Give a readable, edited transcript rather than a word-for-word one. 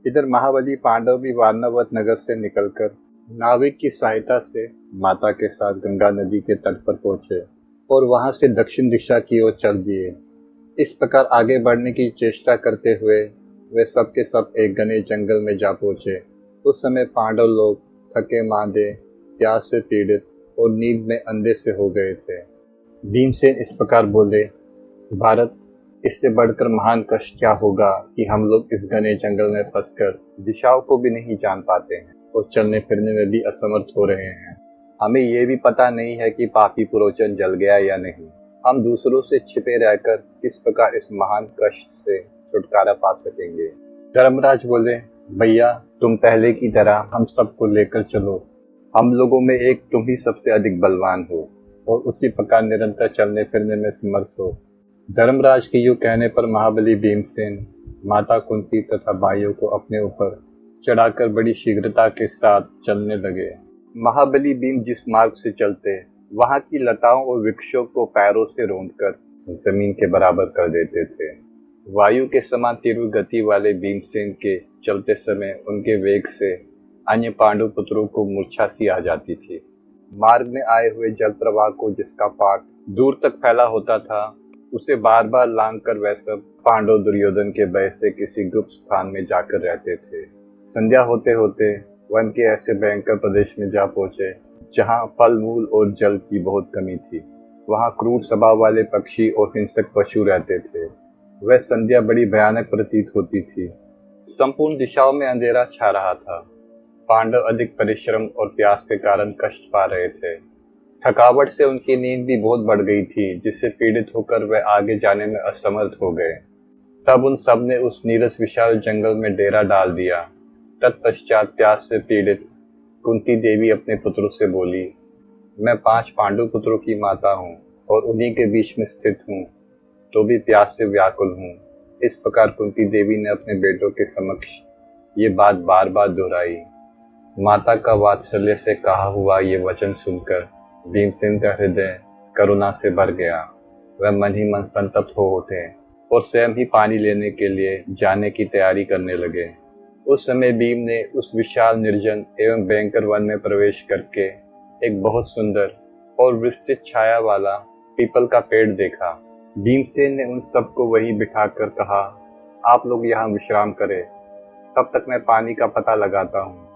इधर महाबली पांडव भी वारणावत नगर से निकलकर नाविक की सहायता से माता के साथ गंगा नदी के तट पर पहुंचे और वहां से दक्षिण दिशा की ओर चल दिए। इस प्रकार आगे बढ़ने की चेष्टा करते हुए वे सब के सब एक घने जंगल में जा पहुंचे। उस समय पांडव लोग थके मांदे, प्यास से पीड़ित और नींद में अंधे से हो गए थे। भीमसेन इस प्रकार बोले, भारत, इससे बढ़कर महान कष्ट क्या होगा कि हम लोग इस घने जंगल में फंसकर दिशाओं को भी नहीं जान पाते हैं और चलने फिरने में भी असमर्थ हो रहे हैं। हमें ये भी पता नहीं है कि पापी पुरोचन जल गया या नहीं। हम दूसरों से छिपे रहकर किस प्रकार इस महान कष्ट से छुटकारा पा सकेंगे। धर्मराज बोले, भैया, तुम पहले की तरह हम सबको लेकर चलो। हम लोगों में एक तुम ही सबसे अधिक बलवान हो और उसी प्रकार निरंतर चलने फिरने में समर्थ हो। धर्मराज के यूं कहने पर महाबली भीमसेन माता कुंती तथा भाइयों को अपने ऊपर चढ़ाकर बड़ी शीघ्रता के साथ चलने लगे। महाबली भीम जिस मार्ग से चलते, वहां की लताओं और वृक्षों को पैरों से रौंदकर जमीन के बराबर कर देते थे। वायु के समान तीव्र गति वाले भीमसेन के चलते समय उनके वेग से अन्य पांडु पुत्रों को मूर्छा सी आ जाती थी। मार्ग में आए हुए जल प्रवाह को जिसका पाट दूर तक फैला होता था, उसे बार बार लांग कर वह सब पांडव दुर्योधन के भय से किसी गुप्त स्थान में जाकर रहते थे। संध्या होते होते वन के ऐसे भयंकर प्रदेश में जा पहुंचे जहां फल मूल और जल की बहुत कमी थी। वहां क्रूर स्वभाव वाले पक्षी और हिंसक पशु रहते थे। वह संध्या बड़ी भयानक प्रतीत होती थी। संपूर्ण दिशाओं में अंधेरा छा रहा था। पांडव अधिक परिश्रम और प्यास के कारण कष्ट पा रहे थे। थकावट से उनकी नींद भी बहुत बढ़ गई थी, जिससे पीड़ित होकर वे आगे जाने में असमर्थ हो गए। तब उन सब ने उस नीरस विशाल जंगल में डेरा डाल दिया। तत्पश्चात प्यास से पीड़ित कुंती देवी अपने पुत्रों से बोली, मैं 5 पांडु पुत्रों की माता हूँ और उन्हीं के बीच में स्थित हूँ, तो भी प्यास से व्याकुल हूँ। इस प्रकार कुंती देवी ने अपने बेटों के समक्ष ये बात बार बार दोहराई। माता का वात्सल्य से कहा हुआ ये वचन सुनकर भीमसेन का हृदय करुणा से भर गया। वह मन ही मन संतप्त हो उठे और स्वयं ही पानी लेने के लिए जाने की तैयारी करने लगे। उस समय भीम ने उस विशाल निर्जन एवं भयंकर वन में प्रवेश करके एक बहुत सुंदर और विस्तृत छाया वाला पीपल का पेड़ देखा। भीमसेन ने उन सबको वहीं बिठाकर कहा, आप लोग यहाँ विश्राम करें, तब तक मैं पानी का पता लगाता हूँ।